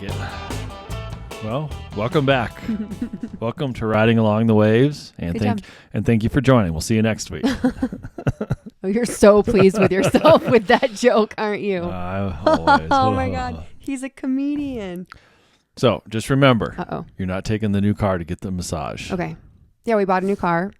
like it. Well, welcome back. Welcome to Riding Along the Waves, and thank you for joining. We'll see you next week. Oh, you're so pleased with yourself with that joke, aren't you? Always. Oh my God, he's a comedian. So just remember, you're not taking the new car to get the massage. Okay. Yeah, we bought a new car.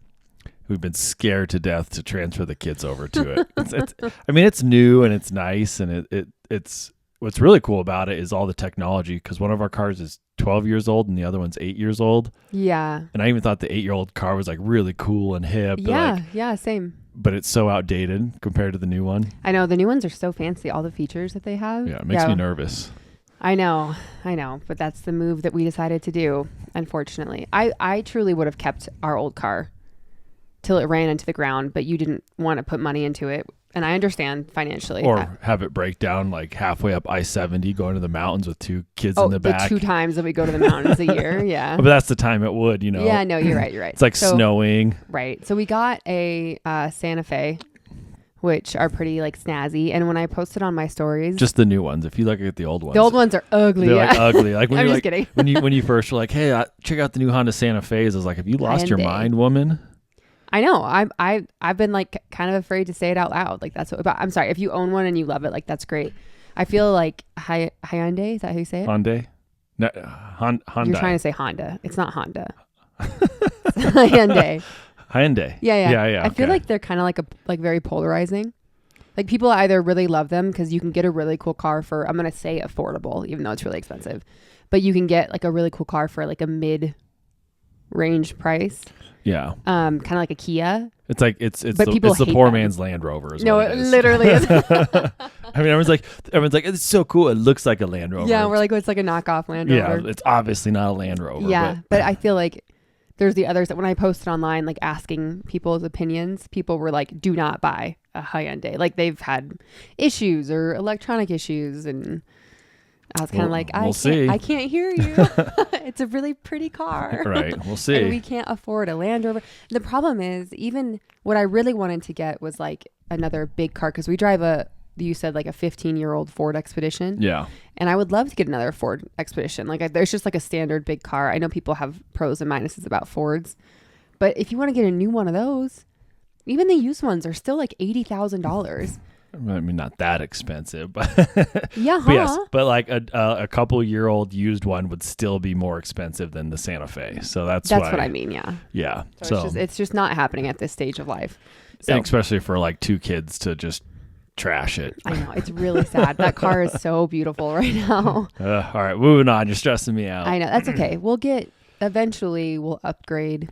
We've been scared to death to transfer the kids over to it. It's new and it's nice, and it's what's really cool about it is all the technology, because one of our cars is 12 years old and the other one's 8 years old. Yeah. And I even thought the 8-year-old car was like really cool and hip. Yeah, same. But it's so outdated compared to the new one. I know. The new ones are so fancy, all the features that they have. Yeah, it makes me nervous. I know. But that's the move that we decided to do, unfortunately. I truly would have kept our old car till it ran into the ground, but you didn't want to put money into it. And I understand financially. Or have it break down like halfway up I-70 going to the mountains with two kids in the back. The 2 times that we go to the mountains a year. Yeah. But that's the time it would, you know. Yeah, no, you're right. It's like snowing. Right. So we got a Santa Fe, which are pretty like snazzy. And when I posted on my stories. Just the new ones. If you look at the old ones. The old ones are ugly. They're like ugly. Like when I'm you're just kidding. when you first were like, hey, check out the new Honda Santa Fe's. I was like, have you lost your mind, woman? I know. I've been like kind of afraid to say it out loud. Like that's what about. I'm sorry. If you own one and you love it, like that's great. I feel like Hyundai. Is that how you say it? Hyundai. No, Honda. You're trying to say Honda. It's not Honda. Hyundai. Hyundai. Yeah. I feel like they're kind of like very polarizing. Like people either really love them because you can get a really cool car for, I'm gonna say affordable, even though it's really expensive, but you can get like a really cool car for like a mid-range price. Yeah. Kind of like a Kia. It's like it's the poor man's Land Rover. No, it literally is. I mean, everyone's like, it's so cool. It looks like a Land Rover. Yeah, we're like, it's like a knockoff Land Rover. Yeah, it's obviously not a Land Rover. Yeah, but I feel like there's the others that when I posted online, like asking people's opinions, people were like, do not buy a Hyundai. Like they've had issues or electronic issues, and I was kind of like, I can't hear you. It's a really pretty car. Right. We'll see. And we can't afford a Land Rover. The problem is, even what I really wanted to get was like another big car, because we drive you said like a 15-year-old Ford Expedition. Yeah. And I would love to get another Ford Expedition. Like there's just like a standard big car. I know people have pros and minuses about Fords, but if you want to get a new one of those, even the used ones are still like $80,000. I mean, not that expensive, but yeah, but yes, but like a couple-year-old used one would still be more expensive than the Santa Fe. So that's what I mean. Yeah. Yeah. So it's just not happening at this stage of life. So, and especially for like 2 kids to just trash it. I know, it's really sad. That car is so beautiful right now. All right, moving on. You're stressing me out. I know, that's okay. Eventually we'll upgrade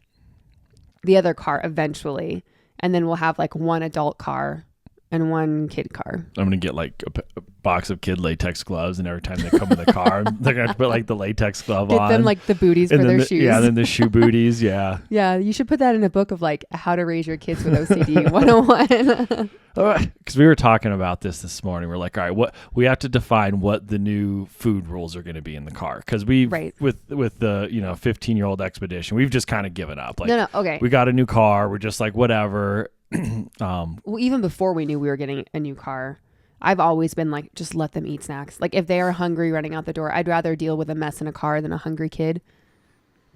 the other car eventually, and then we'll have like one adult car and one kid car. I'm going to get like a box of kid latex gloves, and every time they come in the car, they're going to have to put like the latex glove on. Get them like the booties for their shoes. Yeah, then the shoe booties, yeah. Yeah, you should put that in a book of like how to raise your kids with OCD 101. All right, because we were talking about this morning. We're like, all right, what we have to define what the new food rules are going to be in the car, because with the 15-year-old Expedition, we've just kind of given up. Like, no, okay. We got a new car. We're just like, whatever. Well, even before we knew we were getting a new car, I've always been like, just let them eat snacks. Like if they are hungry running out the door, I'd rather deal with a mess in a car than a hungry kid.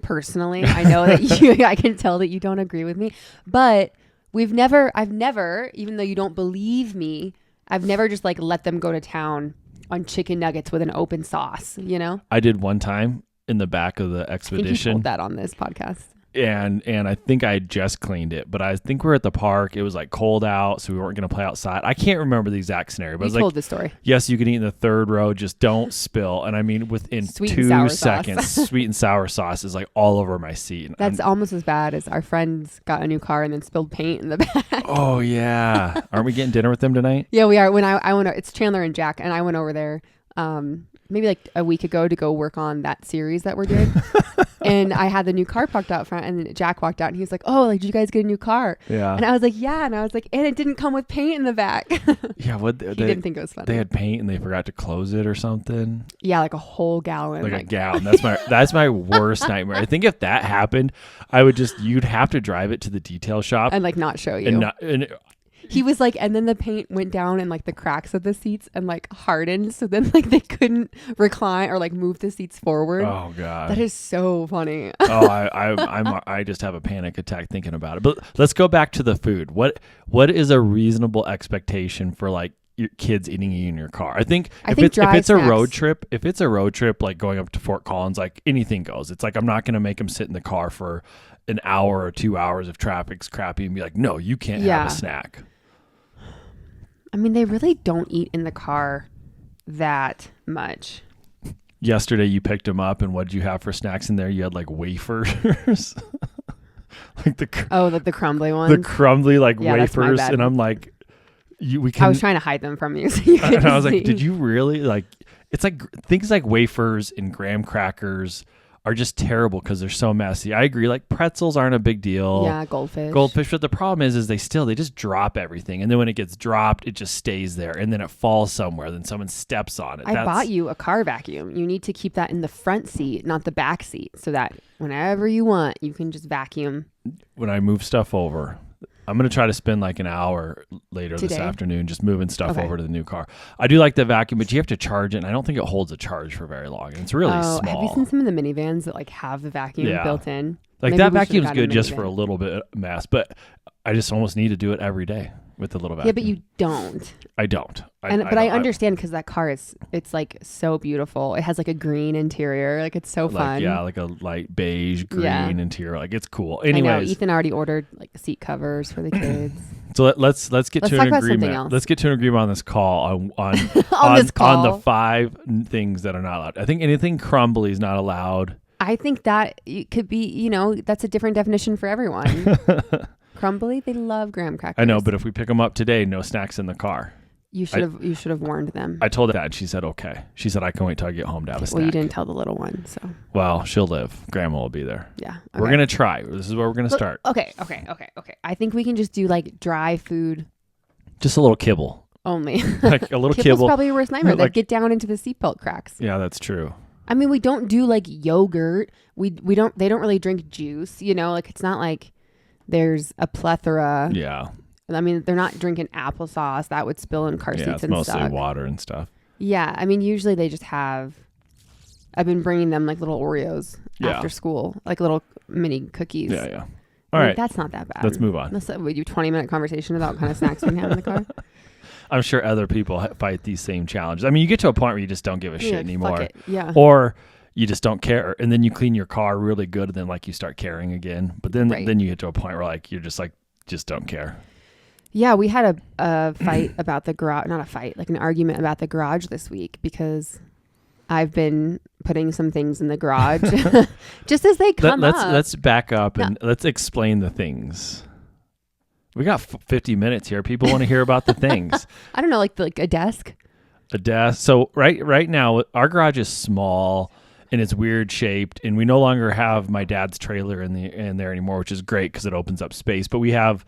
Personally, I know that I can tell that you don't agree with me, but I've never, even though you don't believe me, I've never just like let them go to town on chicken nuggets with an open sauce, you know? I did one time in the back of the Expedition. I think you told that on this podcast. And I think I just cleaned it, but I think we're at the park. It was like cold out, so we weren't going to play outside. I can't remember the exact scenario, but I was told the story. Yes, you can eat in the third row, just don't spill. And I mean, within sweet 2 seconds, sweet and sour sauce is like all over my seat. And that's almost as bad as our friends got a new car and then spilled paint in the back. Oh yeah, aren't we getting dinner with them tonight? Yeah, we are. When I went, it's Chandler and Jack, and I went over there. Maybe like a week ago to go work on that series that we're doing. And I had the new car parked out front, and then Jack walked out and he was like, oh, like, did you guys get a new car? Yeah. And I was like, yeah. And I was like, and it didn't come with paint in the back. Yeah. He didn't think it was funny. They had paint and they forgot to close it or something. Yeah. Like a whole gallon. Like a gallon. That's my worst nightmare. I think if that happened, you'd have to drive it to the detail shop and like not show you. He was like, and then the paint went down in like the cracks of the seats and like hardened. So then like they couldn't recline or like move the seats forward. Oh God. That is so funny. I just have a panic attack thinking about it. But let's go back to the food. What is a reasonable expectation for like your kids eating in your car? I think if it's a road trip, like going up to Fort Collins, like anything goes. It's like I'm not going to make them sit in the car for an hour or 2 hours if traffic's crappy and be like, no, you can't have a snack. I mean, they really don't eat in the car that much. Yesterday you picked them up, and what did you have for snacks in there? You had like wafers. Like the crumbly ones. The crumbly wafers, and I'm like, I was trying to hide them from you, so you couldn't and I was see. like, did you really like? It's like things like wafers and graham crackers are just terrible because they're so messy. I agree. Like pretzels aren't a big deal. Yeah, goldfish. But the problem is they just drop everything, and then when it gets dropped, it just stays there, and then it falls somewhere. Then someone steps on it. I bought you a car vacuum. You need to keep that in the front seat, not the back seat, so that whenever you want, you can just vacuum. When I move stuff over, I'm going to try to spend like an hour later this afternoon just moving stuff over to the new car. I do like the vacuum, but you have to charge it, and I don't think it holds a charge for very long. And it's really small. Have you seen some of the minivans that like have the vacuum built in? Like Maybe that vacuum's good just for a little bit of mess, but I just almost need to do it every day with the little vacuum. Yeah, but you don't. I don't. But I understand because that car it's like so beautiful. It has like a green interior. Like it's so fun. Yeah, like a light beige green interior. Like it's cool. Anyways, I know, Ethan already ordered like seat covers for the kids. So let's get to an agreement. Let's get to an agreement on this call on on the 5 things that are not allowed. I think anything crumbly is not allowed. I think that it could be, that's a different definition for everyone. Crumbly, they love graham crackers. I know, but if we pick them up today, no snacks in the car. You should have warned them. I told her that, and she said okay. She said I can wait till I get home to have a snack. Well, you didn't tell the little one, so. Well, she'll live. Grandma will be there. Yeah. Okay. We're gonna try. This is where we're gonna start. Okay. I think we can just do like dry food. Just a little kibble. Only. Like a little Kibble's kibble. Probably your worst nightmare. Like, get down into the seatbelt cracks. Yeah, that's true. I mean, we don't do like yogurt. They don't really drink juice, like it's not like there's a plethora. Yeah. I mean, they're not drinking applesauce. That would spill in car seats and stuff. Yeah, it's mostly water and stuff. Yeah. I mean, usually they just have, I've been bringing them like little Oreos after school, like little mini cookies. Yeah. All right. That's not that bad. Let's move on. We do 20-minute conversation about what kind of snacks we can have in the car. I'm sure other people fight these same challenges. I mean, you get to a point where you just don't give a shit anymore. Fuck it. Yeah. Or you just don't care. And then you clean your car really good. And then like you start caring again. But then you get to a point where like, you're just like, just don't care. Yeah. We had a fight about the garage, not a fight, like an argument about the garage this week because I've been putting some things in the garage just as they come up. Let's back up and let's explain the things. We got 50 minutes here. People want to hear about the things. I don't know, like a desk. A desk. So right now, our garage is small and it's weird shaped, and we no longer have my dad's trailer in there anymore, which is great because it opens up space. But we have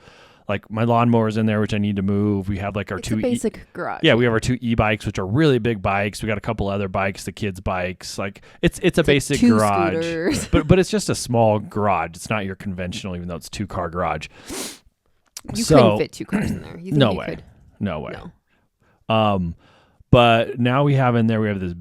like my lawnmowers in there, which I need to move. We have like our two basic garage. Yeah, we have our 2 e-bikes, which are really big bikes. We got a couple other bikes, the kids' bikes. Like it's a basic like 2 garage, scooters. but it's just a small garage. It's not your conventional, even though it's 2-car garage. You couldn't fit 2 cars in there. You think no you way. Could? No way. No. But now we have this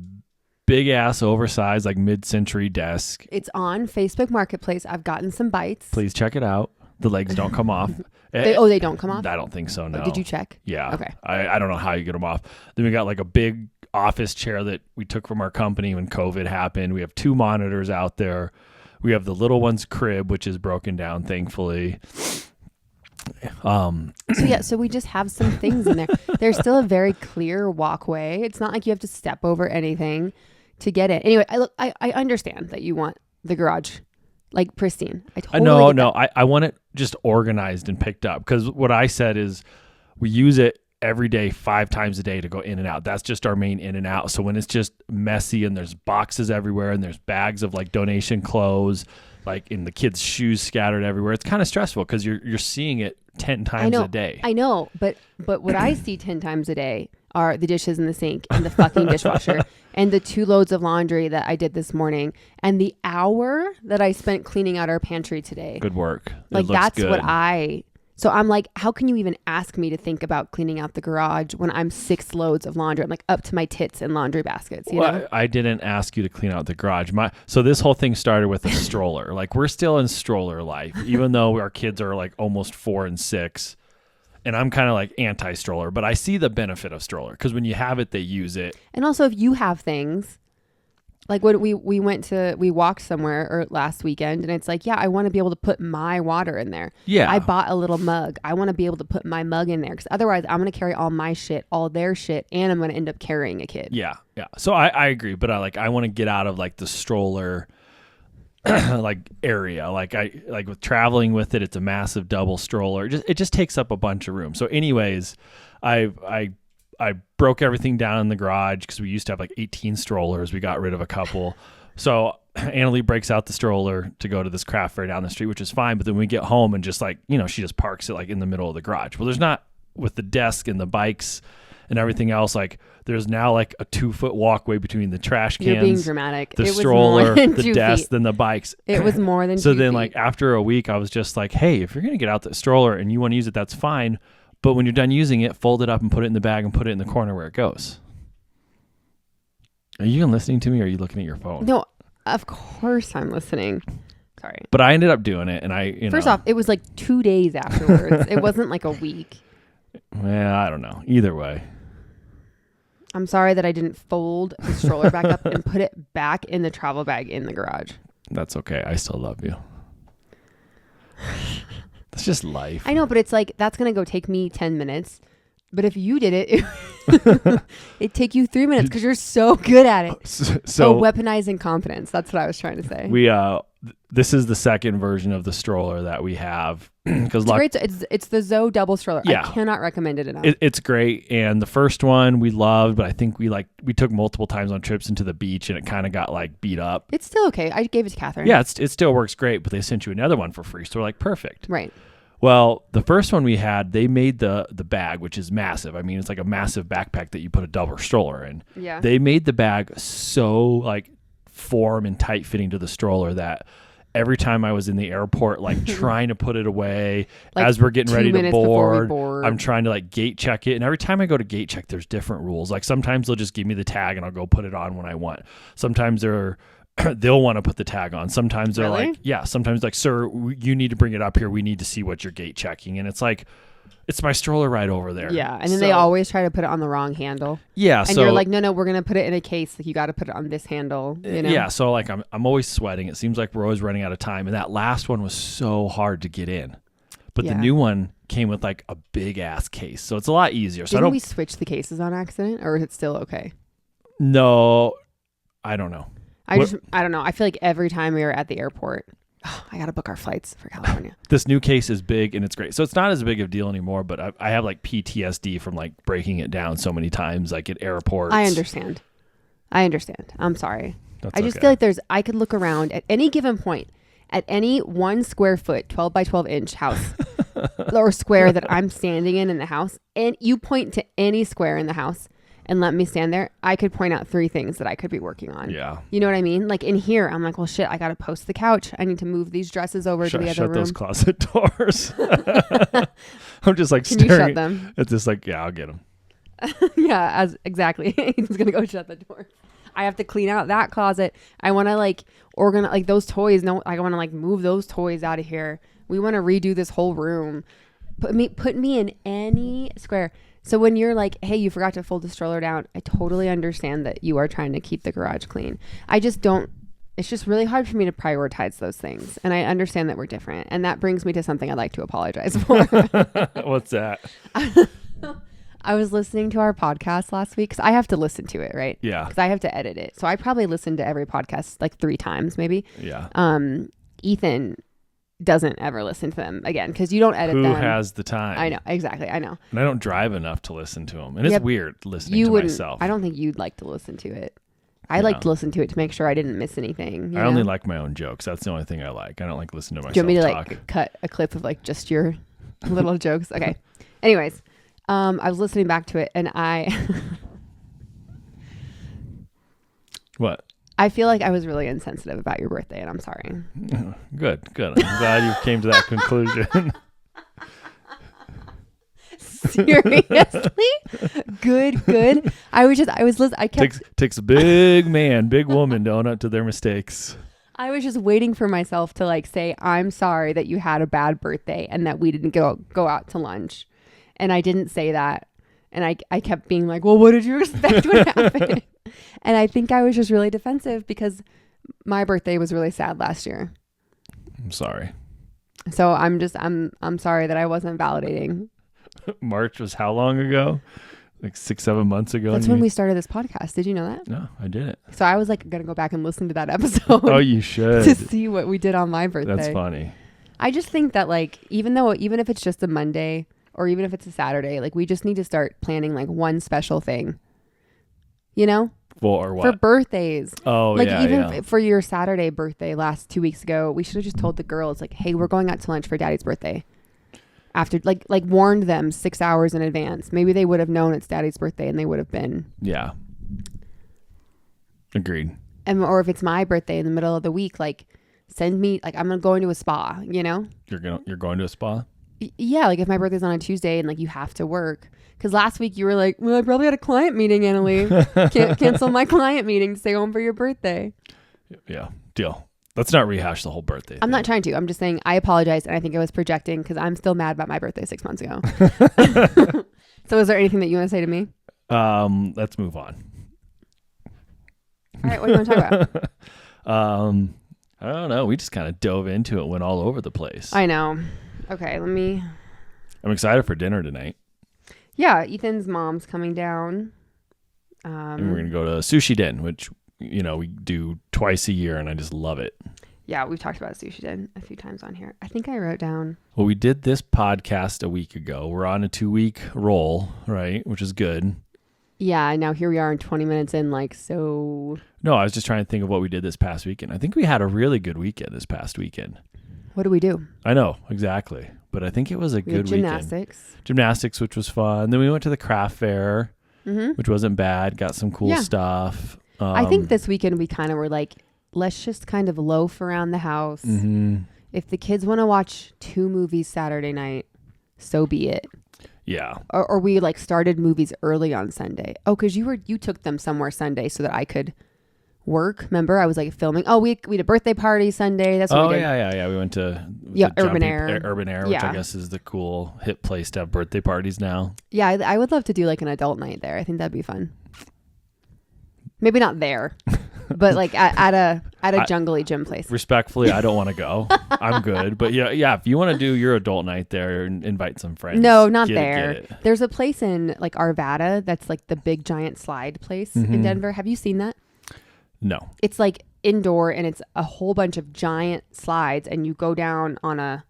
big ass oversized like mid-century desk. It's on Facebook Marketplace. I've gotten some bites. Please check it out. The legs don't come off. They don't come off? I don't think so, no. Did you check? Yeah. Okay. I don't know how you get them off. Then we got like a big office chair that we took from our company when COVID happened. We have 2 monitors out there. We have the little one's crib, which is broken down, thankfully. So we just have some things in there. There's still a very clear walkway. It's not like you have to step over anything to get it. Anyway, I understand that you want the garage like pristine. I totally get that. I want it just organized and picked up, because what I said is we use it every day 5 times a day to go in and out. That's just our main in and out. So when it's just messy and there's boxes everywhere and there's bags of like donation clothes, like in the kids' shoes scattered everywhere, it's kind of stressful because you're seeing it 10 times a day. I know, but what I see 10 times a day are the dishes in the sink and the fucking dishwasher and the 2 loads of laundry that I did this morning and the hour that I spent cleaning out our pantry today. Good work. Like that's good. What I So I'm like, how can you even ask me to think about cleaning out the garage when I'm 6 loads of laundry? I'm like up to my tits in laundry baskets, you know? I didn't ask you to clean out the garage. So this whole thing started with a stroller. Like we're still in stroller life, even though our kids are like almost 4 and 6. And I'm kind of like anti-stroller, but I see the benefit of stroller because when you have it, they use it. And also if you have things, like when we walked somewhere or last weekend and it's like, yeah, I want to be able to put my water in there. Yeah. I bought a little mug. I want to be able to put my mug in there because otherwise I'm going to carry all my shit, all their shit, and I'm going to end up carrying a kid. Yeah. Yeah. So I agree, but I want to get out of like the stroller like area. Like with traveling with it, it's a massive double stroller. It just takes up a bunch of room. So anyways, I broke everything down in the garage because we used to have like 18 strollers. We got rid of a couple. So Annalee breaks out the stroller to go to this craft fair down the street, which is fine. But then we get home and just like, she just parks it like in the middle of the garage. Well, there's not, with the desk and the bikes and everything else, like there's now like a 2-foot walkway between the trash cans. You're being dramatic. The stroller, the desk, then the bikes. It was more than 2 So feet. then like after a week, I was just like, hey, if you're going to get out the stroller and you want to use it, that's fine. But when you're done using it, fold it up and put it in the bag and put it in the corner where it goes. Are you even listening to me or are you looking at your phone? No, of course I'm listening. Sorry. But I ended up doing it and First off, it was like 2 days afterwards. It wasn't like a week. Well, I don't know. Either way. I'm sorry that I didn't fold the stroller back up and put it back in the travel bag in the garage. That's okay. I still love you. That's just life. I know, but it's like, that's going to go take me 10 minutes. But if you did it, it'd take you 3 minutes because you're so good at it. So weaponizing confidence. That's what I was trying to say. This is the second version of the stroller that we have. It's great. It's the Zoe double stroller. Yeah. I cannot recommend it enough. It's great. And the first one we loved, but I think we took multiple times on trips into the beach and it kind of got like beat up. It's still okay. I gave it to Catherine. Yeah, it still works great, but they sent you another one for free. So we're like, perfect. Right. Well, the first one we had, they made the bag, which is massive. I mean, it's like a massive backpack that you put a double stroller in. Yeah. They made the bag so like form and tight fitting to the stroller that every time I was in the airport, like trying to put it away like as we're getting ready to board, board, I'm trying to like gate check it. And every time I go to gate check, there's different rules. Like sometimes they'll just give me the tag and I'll go put it on when I want. Sometimes they'll want to put the tag on. Sometimes they're really? like, yeah, sometimes like, sir, you need to bring it up here. We need to see what you're gate checking. And it's like, it's my stroller right over there. Yeah. And then they always try to put it on the wrong handle. Yeah. And you're like, no, we're going to put it in a case. Like you got to put it on this handle. You know? Yeah. So like I'm always sweating. It seems like we're always running out of time. And that last one was so hard to get in. But the new one came with like a big ass case. So it's a lot easier. So Didn't we switch the cases on accident or is it still okay? No, I don't know. I don't know. I feel like every time we were at the airport, I got to book our flights for California. This new case is big and it's great. So it's not as big of a deal anymore, but I have like PTSD from like breaking it down so many times, like at airports. I understand. I'm sorry. That's I just okay. feel like I could look around at any given point at any 1 square foot, 12 by 12 inch house or square that I'm standing in the house. And you point to any square in the house and let me stand there, I could point out 3 things that I could be working on. Yeah. You know what I mean? Like in here, I'm like, well, shit, I got to post the couch. I need to move these dresses over to the other room. Shut those room. closet doors. I'm just like Can you staring. shut them? It's just like, yeah, I'll get them. Yeah, exactly. He's going to go shut the door. I have to clean out that closet. I want to like organize like those toys. No, I want to like move those toys out of here. We want to redo this whole room. Put me in any square. So when you're like, hey, you forgot to fold the stroller down, I totally understand that you are trying to keep the garage clean. I just don't, it's just really hard for me to prioritize those things. And I understand that we're different. And that brings me to something I'd like to apologize for. What's that? I was listening to our podcast last week because I have to listen to it, right? Yeah. Because I have to edit it. So I probably listened to every podcast like 3 times maybe. Yeah. Ethan doesn't ever listen to them again because you don't edit them. Who has the time? I know, exactly. I know. And I don't drive enough to listen to them. And it's weird listening to myself. I don't think you'd like to listen to it. I like to listen to it to make sure I didn't miss anything. I only like my own jokes. That's the only thing I like. I don't like listening to myself Do you want me to talk. like cut a clip of like just your little jokes? Okay. Anyways, I was listening back to it and What? I feel like I was really insensitive about your birthday and I'm sorry. Good. I'm glad you came to that conclusion. Seriously? Good. I kept, Takes a big man, big woman to own up to their mistakes. I was just waiting for myself to like say, I'm sorry that you had a bad birthday and that we didn't go out to lunch. And I didn't say that. And I kept being like, well, what did you expect would happen? And I think I was just really defensive because my birthday was really sad last year. I'm sorry. So I'm sorry that I wasn't validating. March was how long ago? Like 6-7 months ago. That's when we started this podcast. Did you know that? No, I didn't. So I was like going to go back and listen to that episode. Oh, you should. To see what we did on my birthday. That's funny. I just think that like, even if it's just a Monday or even if it's a Saturday, like we just need to start planning like one special thing, you know? For what? For birthdays. Oh, like yeah. even for your Saturday birthday last 2 weeks ago, we should have just told the girls like, hey, we're going out to lunch for Daddy's birthday. After like warned them 6 hours in advance. Maybe they would have known it's Daddy's birthday and they would have been. Yeah. Agreed. Or if it's my birthday in the middle of the week, like send me, like I'm going to a spa, you know? You're going to a spa? Yeah, like if my birthday's on a Tuesday and like you have to work. Because last week you were like, well, I probably had a client meeting, Annalee. Can't cancel my client meeting to stay home for your birthday. Yeah, deal. Let's not rehash the whole birthday. I'm not trying to. I'm just saying I apologize. And I think I was projecting because I'm still mad about my birthday 6 months ago. So is there anything that you want to say to me? Let's move on. All right. What do you want to talk about? I don't know. We just kind of dove into it, went all over the place. I know. Okay. I'm excited for dinner tonight. Yeah. Ethan's mom's coming down. And we're going to go to Sushi Den, which, you know, we do twice a year and I just love it. Yeah. We've talked about Sushi Den a few times on here. I think I wrote down. Well, we did this podcast a week ago. We're on a 2-week roll, right? Which is good. Yeah. Now here we are in 20 minutes in, like, so. No, I was just trying to think of what we did this past weekend. I think we had a really good weekend this past weekend. What do we do? I know, exactly. But I think it was a good gymnastics. weekend. Gymnastics, which was fun. Then we went to the craft fair, which wasn't bad. Got some cool stuff. I think this weekend we kind of were like, let's just kind of loaf around the house. Mm-hmm. If the kids want to watch 2 movies Saturday night, so be it. Yeah. Or we like started movies early on Sunday. Oh, because you took them somewhere Sunday so that I could work. Remember, I was like filming. Oh, we had a birthday party Sunday. That's what we did. Yeah. We went to Urban Air. Urban Air, which I guess is the cool hip place to have birthday parties now. Yeah, I would love to do like an adult night there. I think that'd be fun. Maybe not there, but like at a jungly gym place. Respectfully, I don't want to go. I'm good, but yeah. If you want to do your adult night there and invite some friends, no, not there. There's a place in like Arvada that's like the big giant slide place in Denver. Have you seen that? No. It's like indoor and it's a whole bunch of giant slides and you go down on a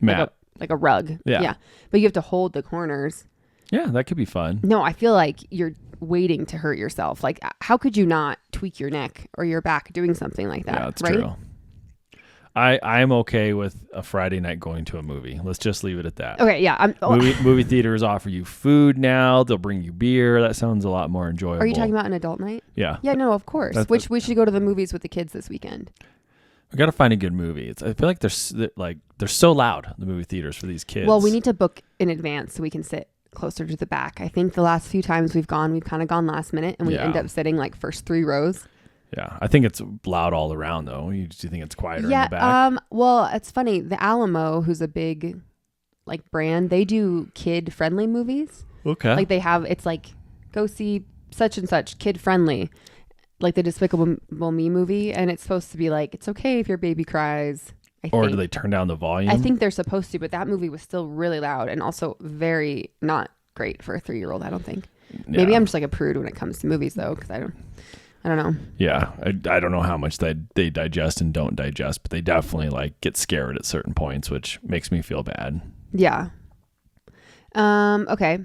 mat, like a rug. Yeah. But you have to hold the corners. Yeah, that could be fun. No, I feel like you're waiting to hurt yourself. Like, how could you not tweak your neck or your back doing something like that? Yeah, that's right? true. I'm okay with a Friday night going to a movie. Let's just leave it at that. Okay, yeah. Movie theaters offer you food now. They'll bring you beer. That sounds a lot more enjoyable. Are you talking about an adult night? Yeah. Yeah, no, of course. We should go to the movies with the kids this weekend. We got to find a good movie. I feel like they're so loud, the movie theaters for these kids. Well, we need to book in advance so we can sit closer to the back. I think the last few times we've kind of gone last minute and we end up sitting like first 3 rows. Yeah, I think it's loud all around though. Do you think it's quieter in the back? Well, it's funny. The Alamo, who's a big like brand, they do kid friendly movies. Okay. Like it's like go see such and such kid friendly, like the Despicable Me movie, and it's supposed to be like it's okay if your baby cries. Or do they turn down the volume? I think they're supposed to, but that movie was still really loud and also very not great for a 3-year-old. I don't think. Yeah. Maybe I'm just like a prude when it comes to movies though, because I don't know. Yeah, I don't know how much they digest and don't digest, but they definitely like get scared at certain points, which makes me feel bad. Yeah. Okay.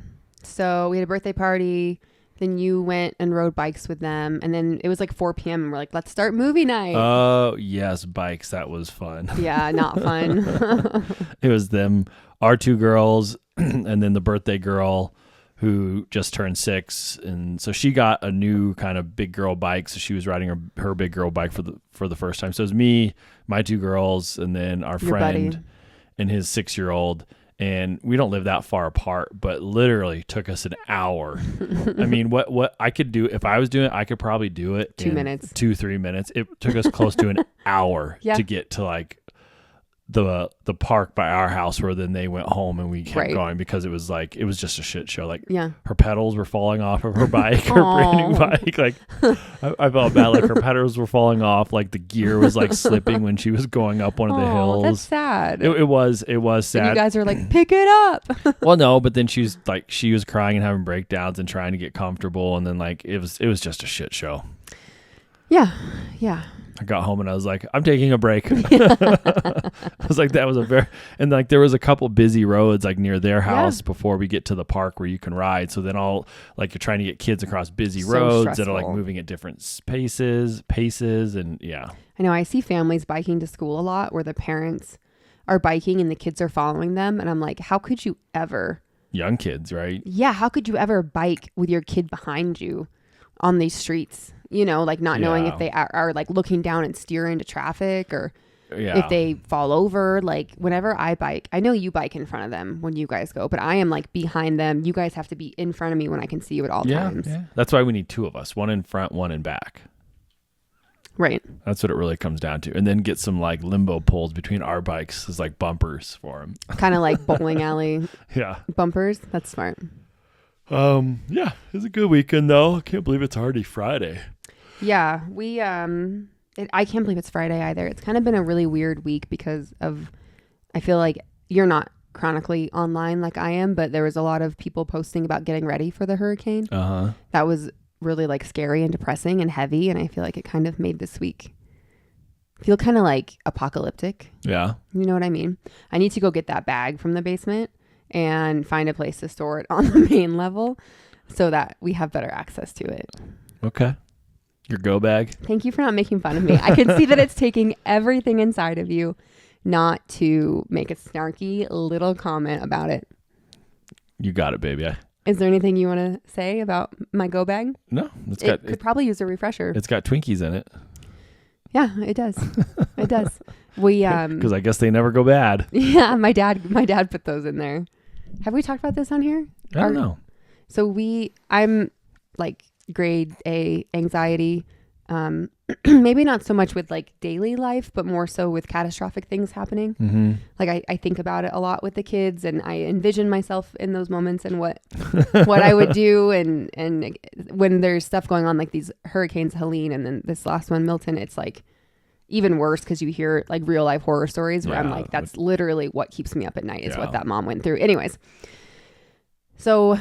So we had a birthday party. Then you went and rode bikes with them. And then it was like 4 p.m. and we're like, let's start movie night. Oh, yes. Bikes. That was fun. Yeah, not fun. It was them, our 2 girls, and then the birthday girl who just turned 6. And so she got a new kind of big girl bike. So she was riding her big girl bike for the first time. So it was me, my 2 girls, and then our friend buddy. and his 6-year-old. And we don't live that far apart, but literally took us an hour. I mean, what I could do if I was doing it, I could probably do it 2 in minutes, 2-3 minutes. It took us close to an hour to get to like the park by our house, where then they went home and we kept going, because it was just a shit show. Like her pedals were falling off of her bike, her brand new bike. Like I felt bad. Like her pedals were falling off. Like the gear was like slipping when she was going up one of the hills. That's sad. It was sad. And you guys are like, pick it up. Well, no, but then she was crying and having breakdowns and trying to get comfortable, and then like it was just a shit show. Yeah. I got home and I was like, I'm taking a break. I was like, that was and like there was a couple busy roads like near their house before we get to the park where you can ride. So then you're trying to get kids across busy roads that are like moving at different paces. And yeah. I know. I see families biking to school a lot where the parents are biking and the kids are following them. And I'm like, how could you ever? Young kids, right? Yeah. How could you ever bike with your kid behind you on these streets? You know, like not knowing if they are like looking down and steer into traffic, or if they fall over. Like whenever I bike, I know you bike in front of them when you guys go, but I am like behind them. You guys have to be in front of me when I can see you at all times. Yeah. That's why we need two of us, one in front, one in back. Right. That's what it really comes down to. And then get some like limbo poles between our bikes as like bumpers for them. Kind of like bowling alley bumpers. That's smart. Yeah, it was a good weekend though. I can't believe it's already Friday. Yeah, we I can't believe it's Friday either. It's kind of been a really weird week because of, I feel like you're not chronically online like I am, but there was a lot of people posting about getting ready for the hurricane. That was really like scary and depressing and heavy, and I feel like it kind of made this week feel kind of like apocalyptic. Yeah. You know what I mean? I need to go get that bag from the basement and find a place to store it on the main level so that we have better access to it. Okay. Your go bag. Thank you for not making fun of me. I can see that it's taking everything inside of you not to make a snarky little comment about it. You got it, baby. Is there anything you want to say about my go bag? No. It could probably use a refresher. It's got Twinkies in it. Yeah, it does. It does. We because I guess they never go bad. Yeah, my dad put those in there. Have we talked about this on here? I don't know. So I'm like grade A anxiety, maybe not so much with like daily life, but more so with catastrophic things happening. Mm-hmm. Like I think about it a lot with the kids, and I envision myself in those moments and what I would do. And when there's stuff going on like these hurricanes, Helene, and then this last one, Milton, it's like even worse because you hear like real life horror stories where I'm like, that's literally what keeps me up at night is what that mom went through. Anyways. So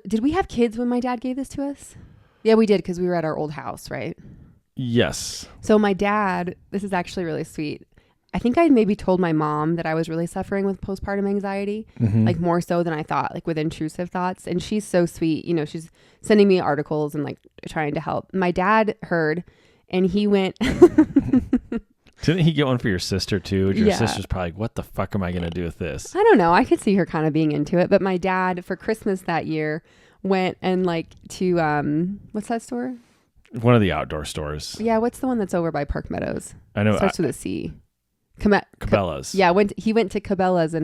did we have kids when my dad gave this to us? Yeah, we did, because we were at our old house, right? Yes. So my dad, this is actually really sweet. I think I maybe told my mom that I was really suffering with postpartum anxiety, like more so than I thought, like with intrusive thoughts. And she's so sweet. You know, she's sending me articles and like trying to help. My dad heard and he went... Didn't he get one for your sister too? Your sister's probably like, what the fuck am I going to do with this? I don't know. I could see her kind of being into it. But my dad, for Christmas that year, went and like to, what's that store? One of the outdoor stores. Yeah. What's the one that's over by Park Meadows? I know. Starts with a C. Cabela's. Yeah. He went to Cabela's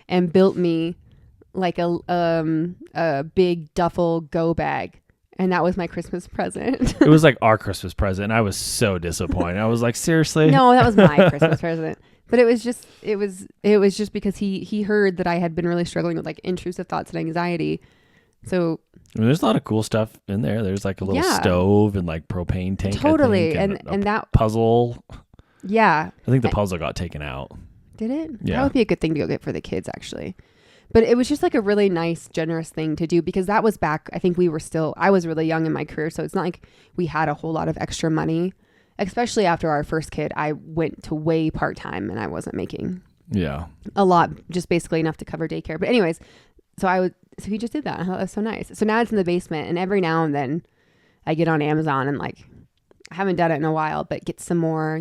and built me like a big duffel go bag. And that was my Christmas present. It was like our Christmas present. And I was so disappointed. I was like, seriously? No, that was my Christmas present. But it was just because he heard that I had been really struggling with like intrusive thoughts and anxiety. So I mean, there's a lot of cool stuff in there. There's like a little stove and like propane tank. Totally. I think, and that puzzle. Yeah. I think the puzzle got taken out. Did it? Yeah. That would be a good thing to go get for the kids, actually. But it was just like a really nice, generous thing to do, because that was back, I think I was really young in my career. So it's not like we had a whole lot of extra money, especially after our first kid. I went to way part-time and I wasn't making a lot, just basically enough to cover daycare. But anyways, so he just did that. I thought that was so nice. So now it's in the basement, and every now and then I get on Amazon and like, I haven't done it in a while, but get some more,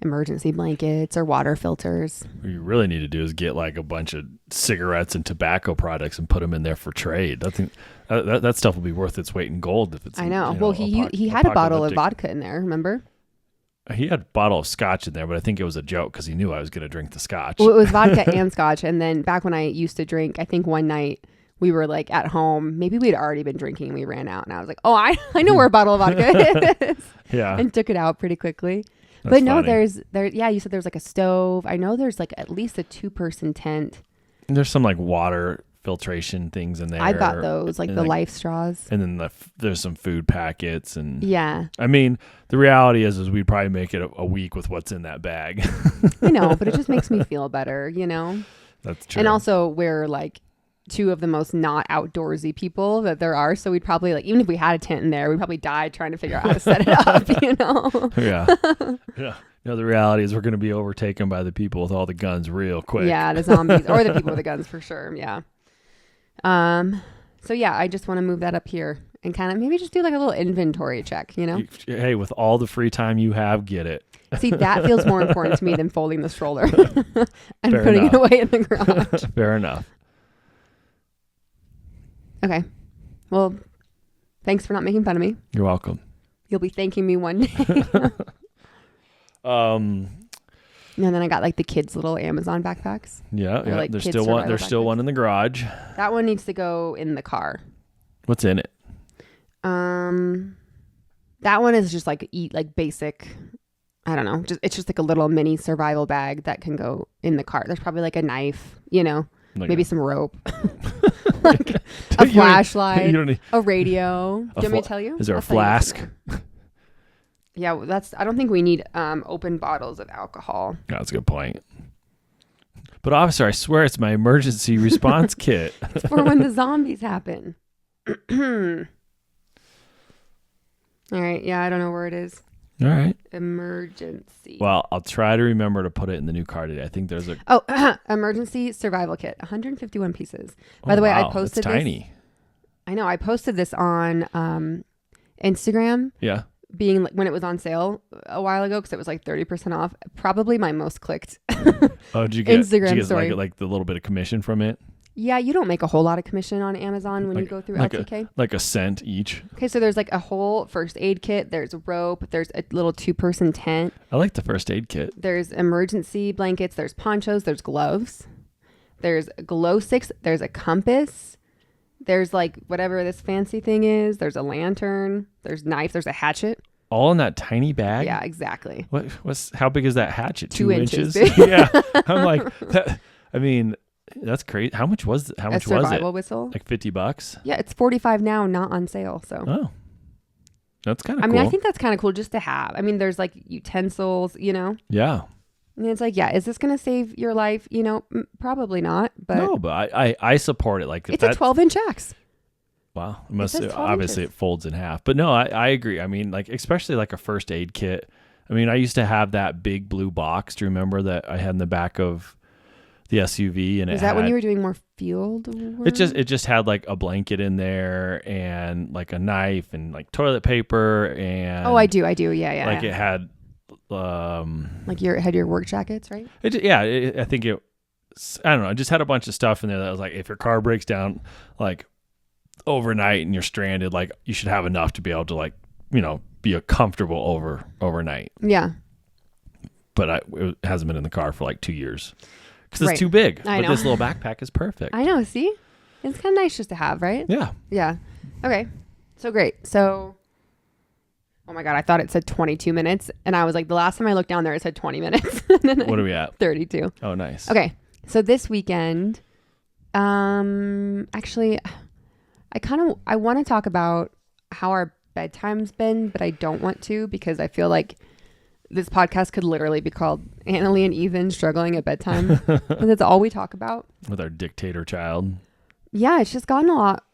emergency blankets or water filters. What you really need to do is get like a bunch of cigarettes and tobacco products and put them in there for trade. I think that stuff will be worth its weight in gold if it's. I know. Well, he had a bottle of vodka in there. Remember? He had a bottle of scotch in there, but I think it was a joke because he knew I was going to drink the scotch. Well, it was vodka and scotch. And then back when I used to drink, I think one night we were like at home. Maybe we'd already been drinking and we ran out. And I was like, oh, I know where a bottle of vodka is. Yeah. And took it out pretty quickly. That's but no, funny. yeah, you said there's like a stove. I know there's like at least a 2-person tent. There's some like water filtration things in there. I've got those, like the life straws. And then there's some food packets. And yeah. I mean, the reality is we'd probably make it a week with what's in that bag. I know, but it just makes me feel better, you know? That's true. And also we're like two of the most not outdoorsy people that there are. So we'd probably like, even if we had a tent in there, we'd probably die trying to figure out how to set it up, you know? Yeah. Yeah. No, the reality is we're going to be overtaken by the people with all the guns real quick. Yeah, the zombies or the people with the guns for sure. Yeah. So yeah, I just want to move that up here and kind of maybe just do like a little inventory check, you know? Hey, with all the free time you have, get it. See, that feels more important to me than folding the stroller and Fair putting enough. it away in the garage. Fair enough. Okay. Well, thanks for not making fun of me. You're welcome. You'll be thanking me one day. And then I got like the kids' little Amazon backpacks. Yeah, Or, like, there's kids' still one. survival There's still backpacks. one in the garage. That one needs to go in the car. What's in it? That one is just like basic. I don't know. It's just like a little mini survival bag that can go in the car. There's probably like a knife, you know, Like maybe some rope, like a flashlight, a radio. Do you want me to tell you? Is there I'll a tell you what's in flask? there. Yeah, I don't think we need open bottles of alcohol. That's a good point. But officer, I swear it's my emergency response kit. It's for when the zombies happen. All right. Yeah, I don't know where it is. All right. Emergency. Well, I'll try to remember to put it in the new car today. I think there's a... Oh, emergency survival kit. 151 pieces. By the way, I posted it's tiny. I know. I posted this on Instagram. Yeah. Being when it was on sale a while ago because it was like 30% off. Probably my most clicked. Oh, did you get Instagram story. like the little bit of commission from it? Yeah, you don't make a whole lot of commission on Amazon when you go through LTK. Like a cent each. Okay, so there's like a whole first aid kit. There's rope. There's a little 2-person tent. I like the first aid kit. There's emergency blankets. There's ponchos. There's gloves. There's glow sticks. There's a compass. There's like whatever this fancy thing is. There's a lantern. There's knife. There's a hatchet. All in that tiny bag? Yeah, exactly. How big is that hatchet? 2 inches. Yeah. I'm like, I mean, that's crazy. How much was it? A survival whistle. Like $50? Yeah, it's $45 now, not on sale. So. Oh, that's kind of cool. I mean, I think that's kind of cool just to have. I mean, there's like utensils, you know? Yeah. And it's like, yeah, is this going to save your life? You know, probably not. But no, but I support it. Like it's a 12-inch axe. Wow. Obviously it folds in half. But no, I agree. I mean, like, especially like a first aid kit. I mean, I used to have that big blue box. Do you remember that I had in the back of the SUV? And Is that when you were doing more field work? It just had like a blanket in there and like a knife and like toilet paper and... Oh, I do. Yeah. Like it had... like had your work jackets, right? I think I don't know. I just had a bunch of stuff in there that was like, if your car breaks down like overnight and you're stranded, like you should have enough to be able to like, you know, be comfortable overnight. Yeah. But it hasn't been in the car for like 2 years because it's Right. too big. I but know. this little backpack is perfect. I know. See? It's kind of nice just to have, right? Yeah. Yeah. Okay. So great. So, oh my God, I thought it said 22 minutes. And I was like, the last time I looked down there, it said 20 minutes. What are we at? 32. Oh, nice. Okay. So this weekend, actually, I want to talk about how our bedtime's been, but I don't want to because I feel like this podcast could literally be called Annalee and Ethan struggling at bedtime. That's all we talk about. With our dictator child. Yeah, it's just gotten a lot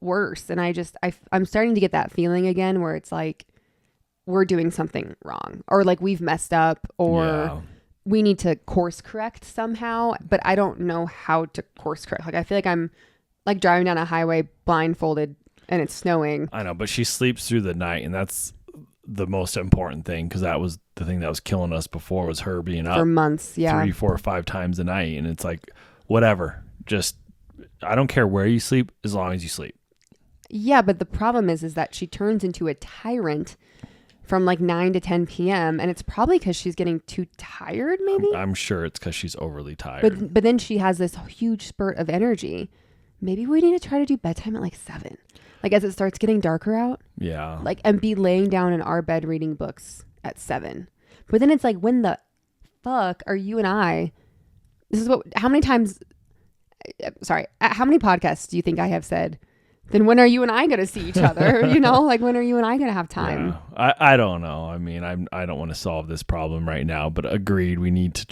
worse. And I'm starting to get that feeling again where it's like we're doing something wrong or like we've messed up or we need to course correct somehow. But I don't know how to course correct. Like I feel like I'm like driving down a highway blindfolded and it's snowing. I know, but she sleeps through the night and that's the most important thing because that was the thing that was killing us before was her being up For months, yeah. 3, 4, or 5 times a night. And it's like, whatever. Just, I don't care where you sleep as long as you sleep. Yeah, but the problem is that she turns into a tyrant from like 9 to 10 p.m. And it's probably because she's getting too tired, maybe. I'm sure it's because she's overly tired. But then she has this huge spurt of energy. Maybe we need to try to do bedtime at like 7. Like as it starts getting darker out. Yeah. Like, and be laying down in our bed reading books at 7. But then it's like, when the fuck are you and I? How many podcasts do you think I have said, then when are you and I going to see each other? Like when are you and I going to have time? Yeah. I don't know. I mean, I don't want to solve this problem right now, but agreed. We need to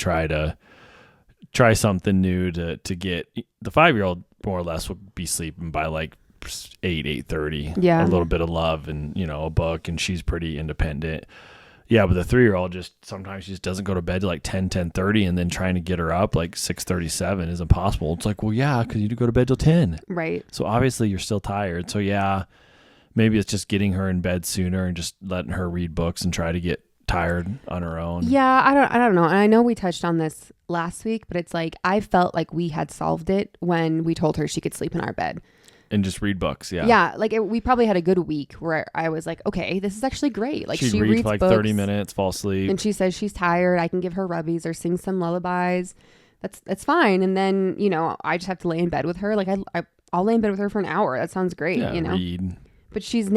try something new to get the 5-year-old more or less will be sleeping by like 8:30. Yeah. A little bit of love and, a book, and she's pretty independent. Yeah, but the 3-year-old sometimes she just doesn't go to bed till like 10:30, and then trying to get her up like 6:37 is impossible. It's like, well, yeah, because you do go to bed till 10. Right. So obviously you're still tired. So yeah, maybe it's just getting her in bed sooner and just letting her read books and try to get tired on her own. Yeah, I don't know. And I know we touched on this last week, but it's like I felt like we had solved it when we told her she could sleep in our bed. And just read books, yeah. Yeah, like we probably had a good week where I was like, okay, this is actually great. Like She'd she read reads for like books, 30 minutes, fall asleep. and she says she's tired. I can give her rubbies or sing some lullabies. That's fine. And then, I just have to lay in bed with her. Like I'll lay in bed with her for an hour. That sounds great, Yeah, read. But she's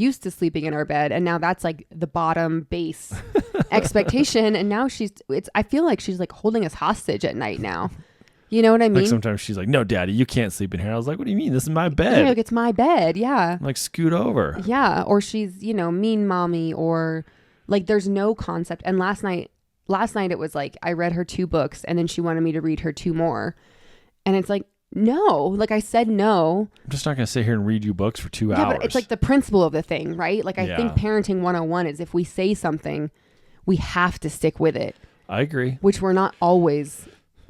used to sleeping in our bed, and now that's like the bottom base expectation. And now I feel like she's like holding us hostage at night now. You know what I mean? Like sometimes she's like, no, Daddy, you can't sleep in here. I was like, what do you mean? This is my bed. Yeah, like it's my bed. Yeah. I'm like, scoot over. Yeah. Or she's, mean mommy, or like there's no concept. And last night it was like, I read her 2 books and then she wanted me to read her 2 more. And it's like, no, like I said, no. I'm just not going to sit here and read you books for 2 hours. Yeah, but it's like the principle of the thing, right? Like I think parenting 101 is if we say something, we have to stick with it. I agree. Which we're not always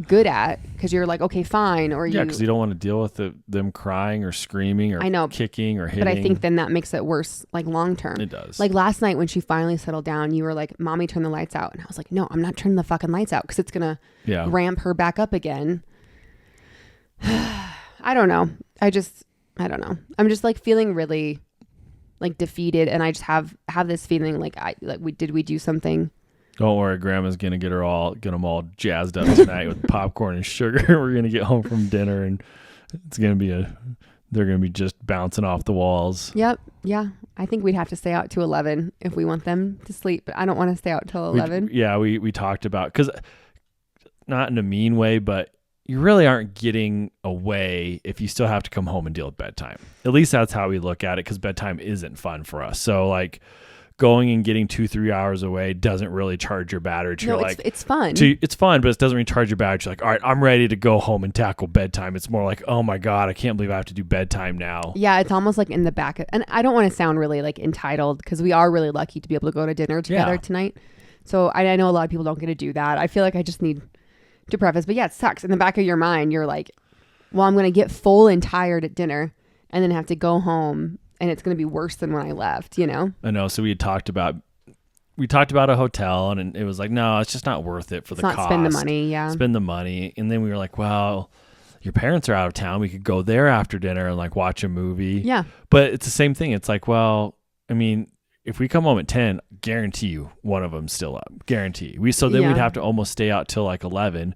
good at, because you're like, okay, fine, or because you don't want to deal with them crying or screaming or kicking or hitting. But I think then that makes it worse, like long term. It does. Like last night when she finally settled down, you were like, Mommy, turn the lights out. And I was like, no, I'm not turning the fucking lights out, because it's gonna ramp her back up again. I don't know. I don't know. I'm just like feeling really like defeated, and I just have this feeling like we do something. Don't worry, Grandma's gonna get them all jazzed up tonight with popcorn and sugar. We're gonna get home from dinner, and it's gonna be they're gonna be just bouncing off the walls. Yep, yeah. I think we'd have to stay out to 11 if we want them to sleep. But I don't want to stay out till 11. We talked about, because not in a mean way, but you really aren't getting away if you still have to come home and deal with bedtime. At least that's how we look at it, because bedtime isn't fun for us. So like, going and getting 2-3 hours away doesn't really charge your battery. It's fun. It's fun, but it doesn't recharge your battery. You're like, all right, I'm ready to go home and tackle bedtime. It's more like, oh my God, I can't believe I have to do bedtime now. Yeah, it's almost like in the back and I don't want to sound really like entitled, because we are really lucky to be able to go to dinner together tonight. So I know a lot of people don't get to do that. I feel like I just need to preface, but yeah, it sucks. In the back of your mind, you're like, well, I'm going to get full and tired at dinner and then have to go home, and it's going to be worse than when I left, I know. So we talked about a hotel, and it was like, no, it's just not worth it for the cost. Spend the money. Yeah. Spend the money. And then we were like, well, your parents are out of town. We could go there after dinner and like watch a movie. Yeah. But it's the same thing. It's like, well, I mean, if we come home at 10, guarantee you one of them's still up. Guarantee. We'd have to almost stay out till like 11. And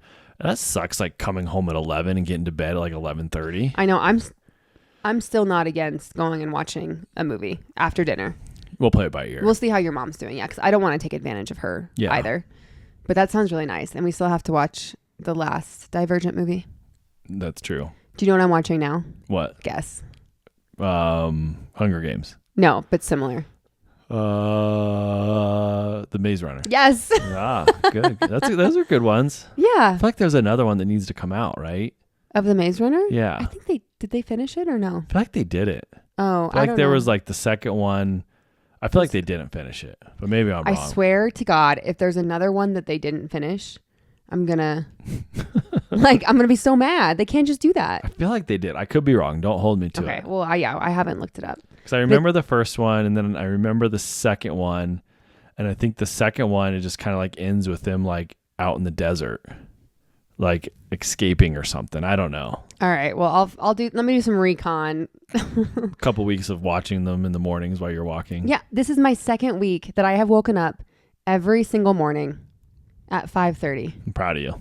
that sucks, like coming home at 11 and getting to bed at like 11:30. I know. I'm still not against going and watching a movie after dinner. We'll play it by ear. We'll see how your mom's doing. Yeah, because I don't want to take advantage of her either. But that sounds really nice. And we still have to watch the last Divergent movie. That's true. Do you know what I'm watching now? What? Guess. Hunger Games. No, but similar. The Maze Runner. Yes. Good. Those are good ones. Yeah. I feel like there's another one that needs to come out, right? Of the Maze Runner? Yeah. I think did they finish it or no? I feel like they did it. Oh, I feel like there was like the second one. I feel like they didn't finish it, but maybe I'm wrong. I swear to God, if there's another one that they didn't finish, I'm gonna be so mad. They can't just do that. I feel like they did. I could be wrong. Don't hold me to it. Okay. Well, I haven't looked it up. Because I remember the first one, and then I remember the second one, and I think the second one, it just kind of like ends with them like out in the desert. like escaping or something. I don't know. All right. Well, let me do some recon. A couple weeks of watching them in the mornings while you're walking. Yeah. This is my second week that I have woken up every single morning at 5:30. I'm proud of you.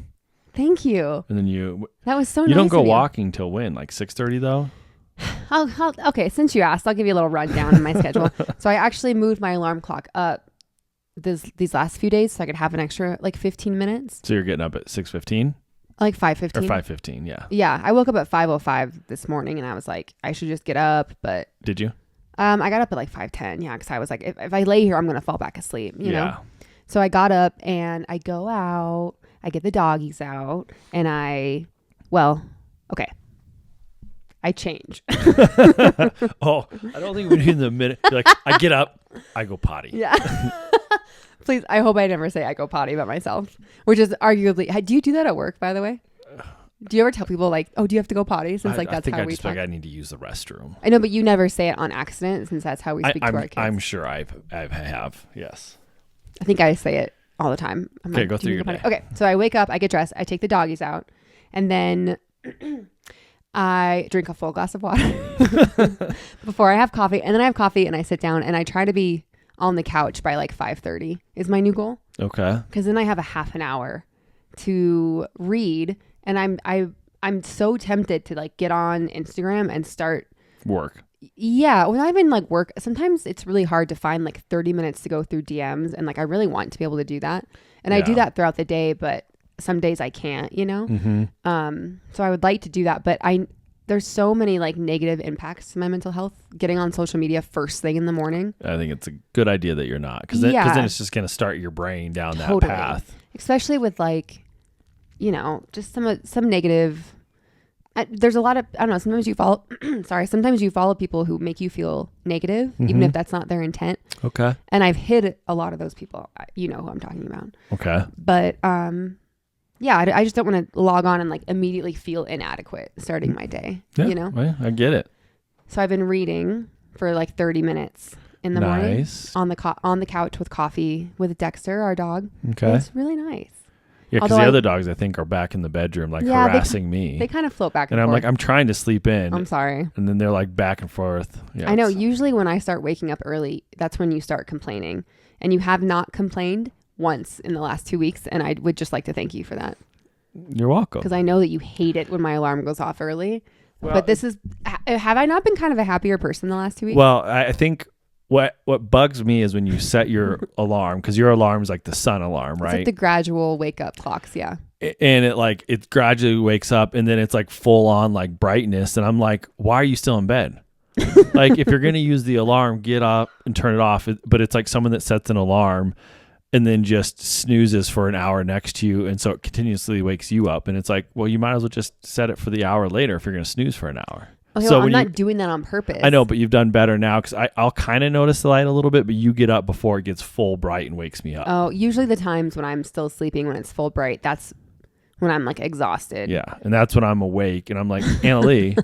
Thank you. And then that was so nice. You don't go walking till when? Like 6:30 though? Okay. Since you asked, I'll give you a little rundown on my schedule. So I actually moved my alarm clock up these last few days so I could have an extra like 15 minutes. So you're getting up at 6:15? Like 5:15. Or 5:15, yeah. Yeah. I woke up at 5:05 this morning and I was like, I should just get up. But did you? I got up at like 5:10. Yeah. Because I was like, if I lay here, I'm going to fall back asleep, you know? So I got up and I go out, I get the doggies out and I change. Oh, I don't think we need in the minute. Like, I get up, I go potty. Yeah. Please, I hope I never say I go potty about myself, which is arguably, do you do that at work, by the way? Do you ever tell people like, oh, do you have to go potty? Since like that's how we talk. I need to use the restroom. I know, but you never say it on accident since that's how we speak to our kids. I'm sure I have, yes. I think I say it all the time. I'm okay, go through your day. Okay, so I wake up, I get dressed, I take the doggies out, and then I drink a full glass of water before I have coffee, and then I have coffee and I sit down and I try to be on the couch by like 5:30 is my new goal. Okay. Because then I have a half an hour to read, and I'm so tempted to like get on Instagram and start work. Yeah, when I'm in like work, sometimes it's really hard to find like 30 minutes to go through DMs, and like I really want to be able to do that, and I do that throughout the day, but some days I can't, you know. Mm-hmm. So I would like to do that, but there's so many like negative impacts to my mental health getting on social media first thing in the morning. I think it's a good idea that you're not, because then it's just going to start your brain down that path. Especially with like, you know, just some negative. There's a lot of, I don't know, sometimes you follow, sometimes you follow people who make you feel negative, even if that's not their intent. Okay. And I've hid a lot of those people. You know who I'm talking about. Okay. But, yeah, I just don't want to log on and like immediately feel inadequate starting my day, you know? Well, I get it. So I've been reading for like 30 minutes in the morning on the couch with coffee with Dexter, our dog. Okay. It's really nice. Yeah, because the other dogs, I think, are back in the bedroom, like harassing me. They kind of float back and forth. And I'm like, I'm trying to sleep in. I'm sorry. And then they're like back and forth. Yeah, I know. Usually when I start waking up early, that's when you start complaining. And you have not complained once in the last 2 weeks. And I would just like to thank you for that. You're welcome. Because I know that you hate it when my alarm goes off early. Well, but have I not been kind of a happier person the last 2 weeks? Well, I think what bugs me is when you set your alarm, because your alarm is like the sun alarm, right? It's like the gradual wake up clocks, yeah. And it gradually wakes up, and then it's like full on like brightness, and I'm like, why are you still in bed? Like, if you're gonna use the alarm, get up and turn it off. But it's like someone that sets an alarm and then just snoozes for an hour next to you, and so it continuously wakes you up. And it's like, well, you might as well just set it for the hour later if you're gonna snooze for an hour. Okay, so I'm not doing that on purpose. I know, but you've done better now, because I'll kind of notice the light a little bit, but you get up before it gets full bright and wakes me up. Oh, usually the times when I'm still sleeping, when it's full bright, that's when I'm like exhausted. Yeah, and that's when I'm awake, and I'm like, Annalee,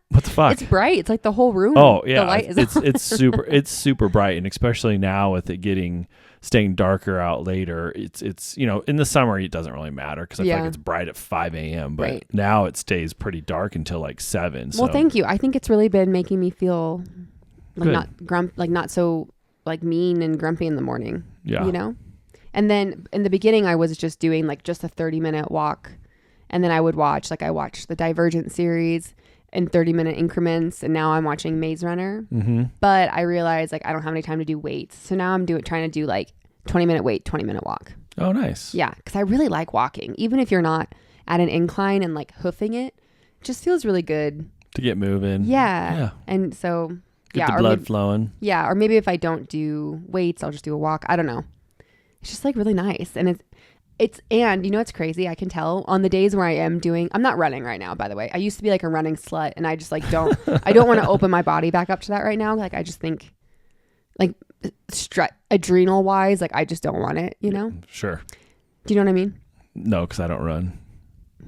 what the fuck? It's bright. It's like the whole room. Oh yeah, the light is it's super bright, and especially now with it staying darker out later, it's you know, in the summer it doesn't really matter because I feel like it's bright at 5 a.m. But now it stays pretty dark until like 7. Well, thank you. I think it's really been making me feel like not so like mean and grumpy in the morning. Yeah, you know. And then in the beginning, I was just doing like just a 30-minute walk, and then I watched the Divergent series in 30-minute increments, and now I'm watching Maze Runner. Mm-hmm. But I realized like I don't have any time to do weights, so now I'm trying to do like 20-minute weight, 20-minute walk. Oh, nice. Yeah, because I really like walking, even if you're not at an incline and like hoofing it. It just feels really good to get moving. Yeah. And so get the blood flowing. Yeah, or maybe if I don't do weights, I'll just do a walk. I don't know. It's just like really nice, and and you know, it's crazy. I can tell on the days where I'm not running right now, by the way. I used to be like a running slut, and I just like I don't want to open my body back up to that right now. Like, I just think like adrenal wise, like I just don't want it, you know? Sure. Do you know what I mean? No, because I don't run.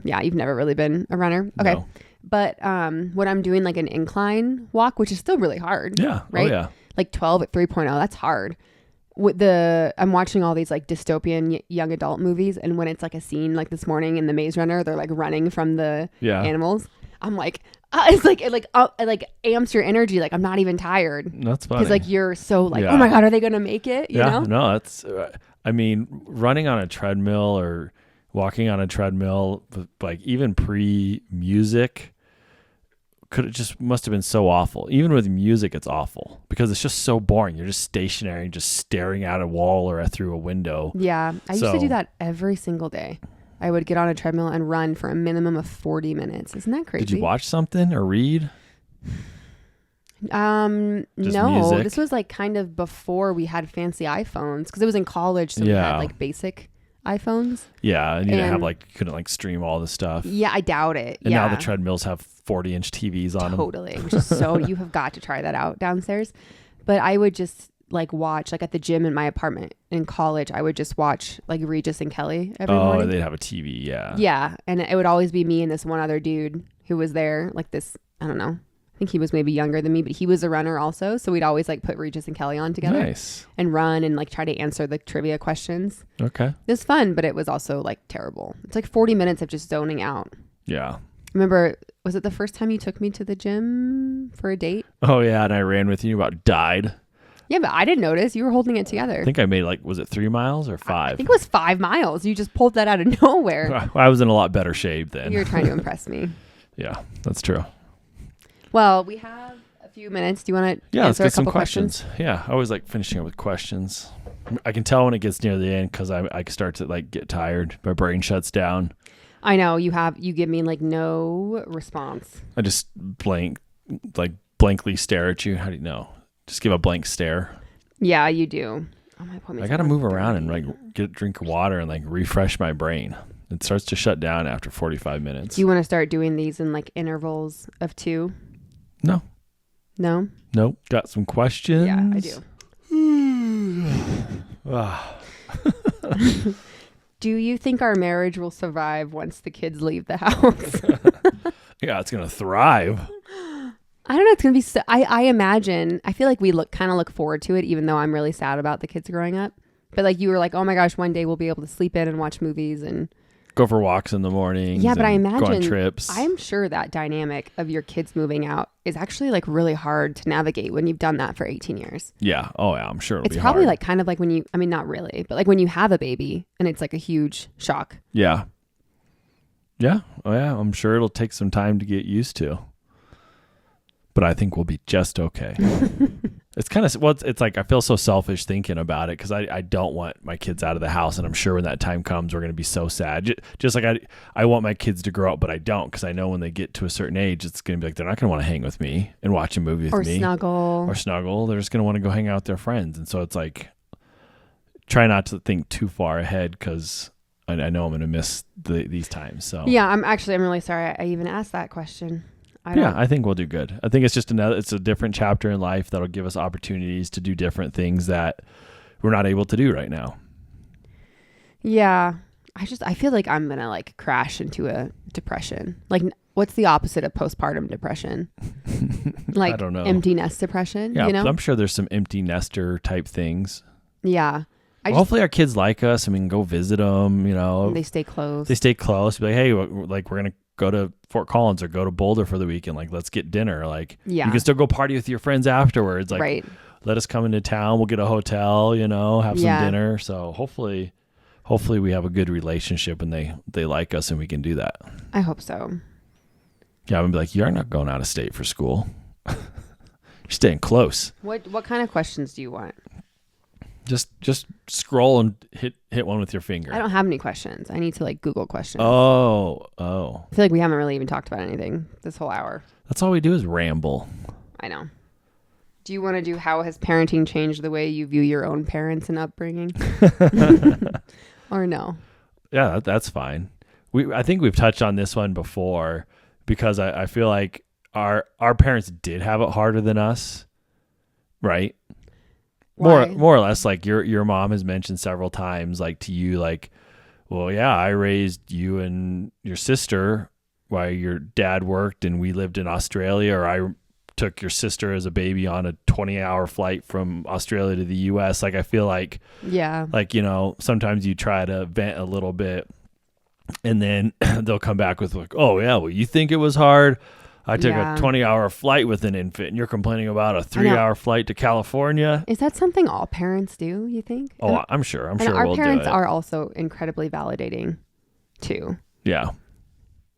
Yeah, you've never really been a runner. Okay. No. But when I'm doing like an incline walk, which is still really hard. Yeah. Right? Oh, yeah. Like 12 at 3.0, that's hard. I'm watching all these like dystopian young adult movies, and when it's like a scene like this morning in the Maze Runner, they're like running from the animals. I'm like, it like amps your energy. Like I'm not even tired. That's funny. Because like you're so like, oh my God, are they gonna make it? You know? No, that's. I mean, running on a treadmill or walking on a treadmill, like even pre-music, must have been so awful. Even with music, it's awful because it's just so boring. You're just stationary, just staring at a wall or through a window. Yeah, I used to do that every single day. I would get on a treadmill and run for a minimum of 40 minutes. Isn't that crazy? Did you watch something or read? No, music? This was like kind of before we had fancy iPhones because it was in college, so we had like basic iPhones. Yeah, and you didn't have you couldn't like stream all the stuff. Yeah, I doubt it. And now the treadmills have 40-inch TVs on them. Totally, which is so you have got to try that out downstairs. But I would just like watch like at the gym in my apartment in college. I would just watch like Regis and Kelly every morning. Oh, they'd have a TV, yeah. Yeah, and it would always be me and this one other dude who was there. Like this, I don't know. I think he was maybe younger than me, but he was a runner also. So we'd always like put Regis and Kelly on together. Nice. And run and like try to answer the trivia questions. Okay. It was fun, but it was also like terrible. It's like 40 minutes of just zoning out. Yeah. Remember, was it the first time you took me to the gym for a date? Oh, yeah. And I ran with you, about died. Yeah, but I didn't notice. You were holding it together. I think I made was it 3 miles or 5? I think it was 5 miles. You just pulled that out of nowhere. I was in a lot better shape then. You were trying to impress me. Yeah, that's true. Well, we have a few minutes. Do you want to let's answer get a couple some questions? Yeah, I always like finishing up with questions. I can tell when it gets near the end because I start to like get tired. My brain shuts down. I know you give me like no response. I just blankly stare at you. How do you know? Just give a blank stare. Yeah, you do. I got to move around and like get a drink of water and like refresh my brain. It starts to shut down after 45 minutes. Do you want to start doing these in like intervals of 2? No. No? Nope. Got some questions? Yeah, I do. Do you think our marriage will survive once the kids leave the house? Yeah, it's going to thrive. I don't know. It's going to be so, I imagine, I feel like we look forward to it, even though I'm really sad about the kids growing up. But like you were like, oh my gosh, one day we'll be able to sleep in and watch movies and go for walks in the morning. Yeah, but I imagine go on trips. I'm sure that dynamic of your kids moving out is actually like really hard to navigate when you've done that for 18 years. Yeah. Oh yeah, I'm sure it's probably hard. Like kind of like when I mean, not really, but like when you have a baby and it's like a huge shock. Yeah. Yeah. Oh yeah, I'm sure it'll take some time to get used to. But I think we'll be just okay. It's kind of, it's like I feel so selfish thinking about it because I don't want my kids out of the house. And I'm sure when that time comes, we're going to be so sad. Just like I want my kids to grow up, but I don't because I know when they get to a certain age, it's going to be like they're not going to want to hang with me and watch a movie with me. Or snuggle. They're just going to want to go hang out with their friends. And so it's like, try not to think too far ahead because I know I'm going to miss these times. So yeah, I'm really sorry I even asked that question. I think we'll do good. I think it's just it's a different chapter in life that'll give us opportunities to do different things that we're not able to do right now. Yeah. I feel like I'm going to like crash into a depression. Like what's the opposite of postpartum depression? Like I don't know. Empty nest depression, yeah, you know? I'm sure there's some empty nester type things. Yeah. Hopefully our kids like us and we can go visit them, you know. They stay close. Be like, hey, like we're going to go to Fort Collins or go to Boulder for the weekend. Like, let's get dinner. Like, you can still go party with your friends afterwards. Like, let us come into town. We'll get a hotel, you know, have some dinner. So hopefully we have a good relationship and they like us and we can do that. I hope so. Yeah, I'm gonna be like, you're not going out of state for school. You're staying close. What kind of questions do you want? Just scroll and hit one with your finger. I don't have any questions. I need to like Google questions. Oh. I feel like we haven't really even talked about anything this whole hour. That's all we do is ramble. I know. Do you want to do how has parenting changed the way you view your own parents and upbringing? Or no? Yeah, that's fine. I think we've touched on this one before because I feel like our parents did have it harder than us, right? Why? More or less, like your mom has mentioned several times, like to you, like, well, yeah, I raised you and your sister while your dad worked and we lived in Australia, or I took your sister as a baby on a 20-hour flight from Australia to the US. Like, I feel like, like, you know, sometimes you try to vent a little bit and then they'll come back with like, oh yeah, well, you think it was hard? I took a 20-hour flight with an infant and you're complaining about a 3-hour flight to California. Is that something all parents do, you think? Oh, I'm sure. I'm sure our we'll parents do it. are also incredibly validating too. Yeah.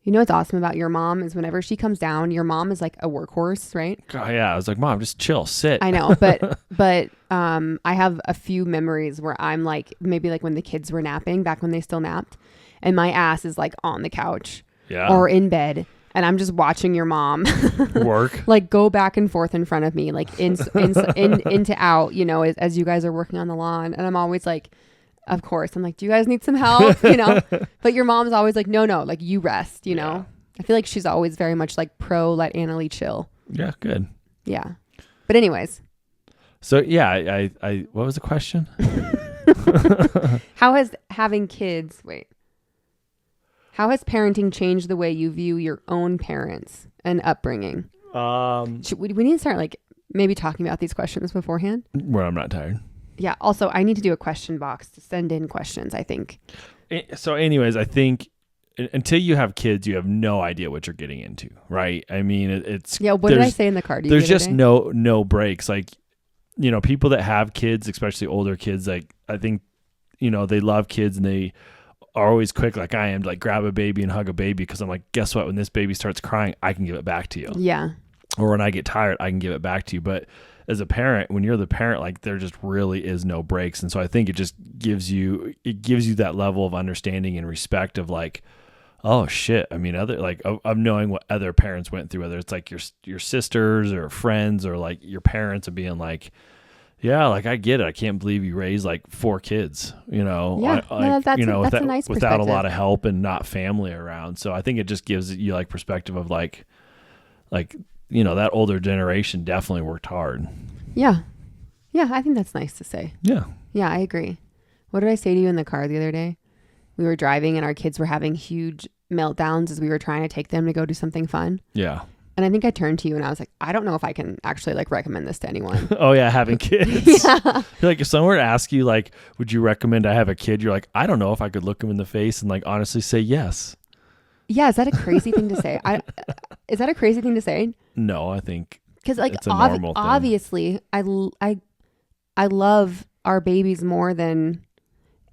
You know what's awesome about your mom is whenever she comes down, your mom is like a workhorse, right? God, yeah. I was like, Mom, just chill, sit. I know, but I have a few memories where I'm like, maybe like when the kids were napping back when they still napped, and my ass is like on the couch or in bed. And I'm just watching your mom work, like go back and forth in front of me, like into out, you know, as you guys are working on the lawn. And I'm always like, of course, I'm like, do you guys need some help? You know, but your mom's always like, no, like you rest, you know. I feel like she's always very much like pro let Annalee chill. Yeah, good. Yeah. But anyways. So yeah, I what was the question? How has parenting changed the way you view your own parents and upbringing? We need to start like maybe talking about these questions beforehand. Where I'm not tired. Yeah. Also, I need to do a question box to send in questions, I think. So anyways, I think until you have kids, you have no idea what you're getting into, right? I mean, it's... Yeah, what did I say in the card? There's just no breaks. Like, you know, people that have kids, especially older kids, like, I think, you know, they love kids and they are always quick, like I am, to like grab a baby and hug a baby because I'm like, guess what? When this baby starts crying, I can give it back to you. Yeah. Or when I get tired, I can give it back to you. But as a parent, when you're the parent, like there just really is no breaks. And so I think it just gives you that level of understanding and respect of like, oh shit. I mean, of knowing what other parents went through, whether it's like your sisters or friends or like your parents, and being like, yeah, like I get it. I can't believe you raised like 4 kids, you know, that's a nice without a lot of help and not family around. So I think it just gives you like perspective of like, you know, that older generation definitely worked hard. Yeah. Yeah. I think that's nice to say. Yeah. Yeah, I agree. What did I say to you in the car the other day? We were driving and our kids were having huge meltdowns as we were trying to take them to go do something fun. Yeah. And I think I turned to you and I was like, I don't know if I can actually like recommend this to anyone. Oh yeah, having kids. Yeah. Like if someone were to ask you like, would you recommend I have a kid? You're like, I don't know if I could look them in the face and like honestly say yes. Yeah, is that a crazy thing to say? Is that a crazy thing to say? No, I think because like it's a normal thing. Obviously, I love our babies more than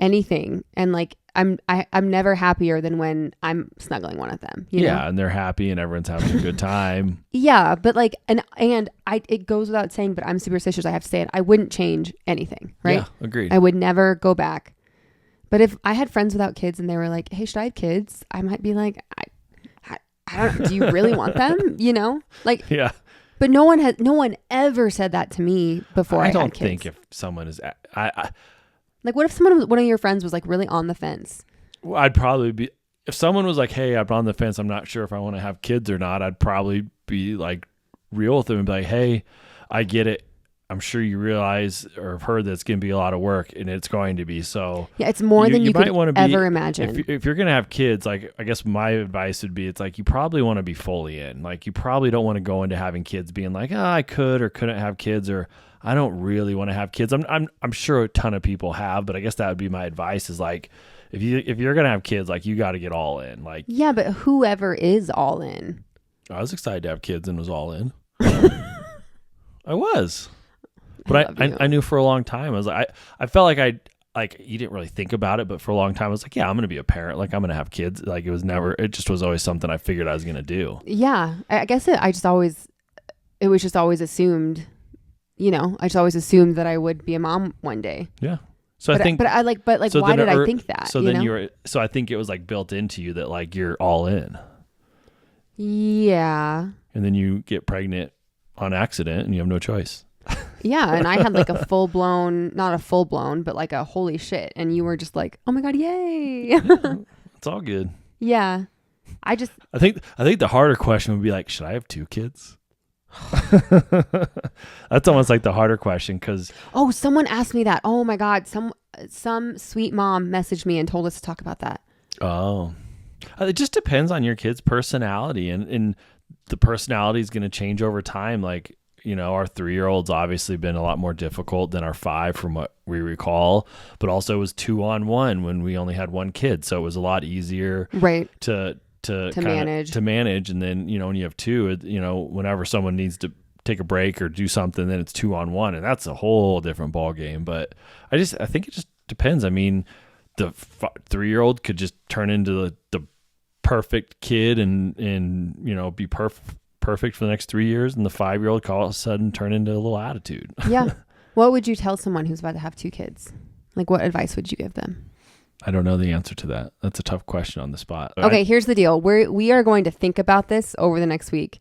anything, and like I'm never happier than when I'm snuggling one of them. You know? And they're happy and everyone's having a good time. Yeah, but like and it goes without saying, but I'm superstitious. I have to say it. I wouldn't change anything, right? Yeah, agreed. I would never go back. But if I had friends without kids and they were like, "Hey, should I have kids?" I might be like, I don't. Do you really want them? You know, like. Yeah. But no one ever said that to me before I had kids. I don't think if someone is, like, what if one of your friends was like really on the fence? Well, I'd probably be, if someone was like, "Hey, I'm on the fence. I'm not sure if I want to have kids or not." I'd probably be like real with them and be like, "Hey, I get it. I'm sure you realize or have heard that it's going to be a lot of work, and it's going to be so." Yeah, it's more than you could ever imagine. If you're going to have kids, like I guess my advice would be, it's like you probably want to be fully in. Like you probably don't want to go into having kids being like, "Oh, I could or couldn't have kids," or "I don't really want to have kids." I'm sure a ton of people have, but I guess that would be my advice. Is like if you're going to have kids, like you got to get all in. Like yeah, but whoever is all in. I was excited to have kids and was all in. I was. But I knew for a long time. I was like, I felt like you didn't really think about it, but for a long time I was like, yeah, I'm going to be a parent. Like I'm going to have kids. Like it just was always something I figured I was going to do. Yeah. I guess it was just always assumed, you know, I just always assumed that I would be a mom one day. Yeah. So I think, so why did I think that? So then so I think it was like built into you that like you're all in. Yeah. And then you get pregnant on accident and you have no choice. Yeah, and I had like a full-blown, not a full-blown, but like a holy shit. And you were just like, oh my God, yay. Yeah, it's all good. Yeah. I think the harder question would be like, should I have 2 kids? That's almost like the harder question because... Oh, someone asked me that. Oh my God. Some sweet mom messaged me and told us to talk about that. Oh. It just depends on your kid's personality and the personality is going to change over time. Like, our 3-year-old's obviously been a lot more difficult than our 5 from what we recall, but also it was 2-on-1 when we only had one kid. So it was a lot easier to manage. And then, when you have 2, whenever someone needs to take a break or do something, then it's 2-on-1, and that's a whole different ball game. But I think it just depends. I mean, the 3-year-old could just turn into the perfect kid and be perfect for the next 3 years, and the 5-year-old could all of a sudden turn into a little attitude. Yeah. What would you tell someone who's about to have 2 kids? Like, what advice would you give them? I don't know the answer to that. That's a tough question on the spot. Okay, here's the deal. We are going to think about this over the next week.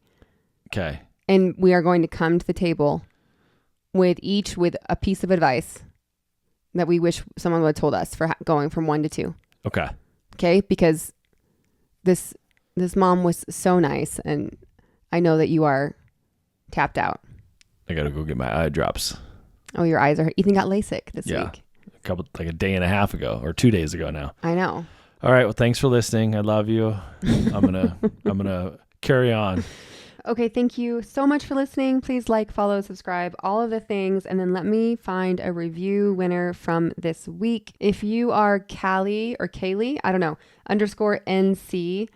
Okay. And we are going to come to the table with a piece of advice that we wish someone would have told us for going from 1 to 2. Okay. Okay, because this mom was so nice, and I know that you are tapped out. I gotta go get my eye drops. Oh, your eyes are... Ethan got LASIK this week. A day and a half ago, or 2 days ago now. I know. All right. Well, thanks for listening. I love you. I'm gonna carry on. Okay. Thank you so much for listening. Please like, follow, subscribe, all of the things, and then let me find a review winner from this week. If you are Callie or Kaylee, I don't know, _NC.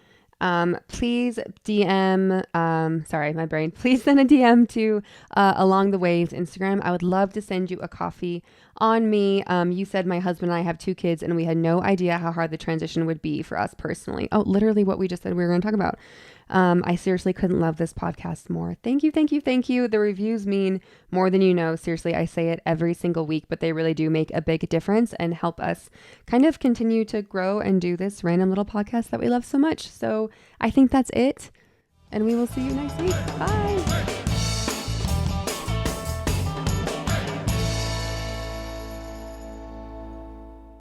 Please DM, sorry, my brain, please send a DM to, Along the Waves Instagram. I would love to send you a coffee on me. You said my husband and I have 2 kids, and we had no idea how hard the transition would be for us personally. Oh, literally what we just said we were going to talk about. I seriously couldn't love this podcast more. Thank you. Thank you. Thank you. The reviews mean more than you know. Seriously, I say it every single week, but they really do make a big difference and help us kind of continue to grow and do this random little podcast that we love so much. So I think that's it. And we will see you next week. Bye.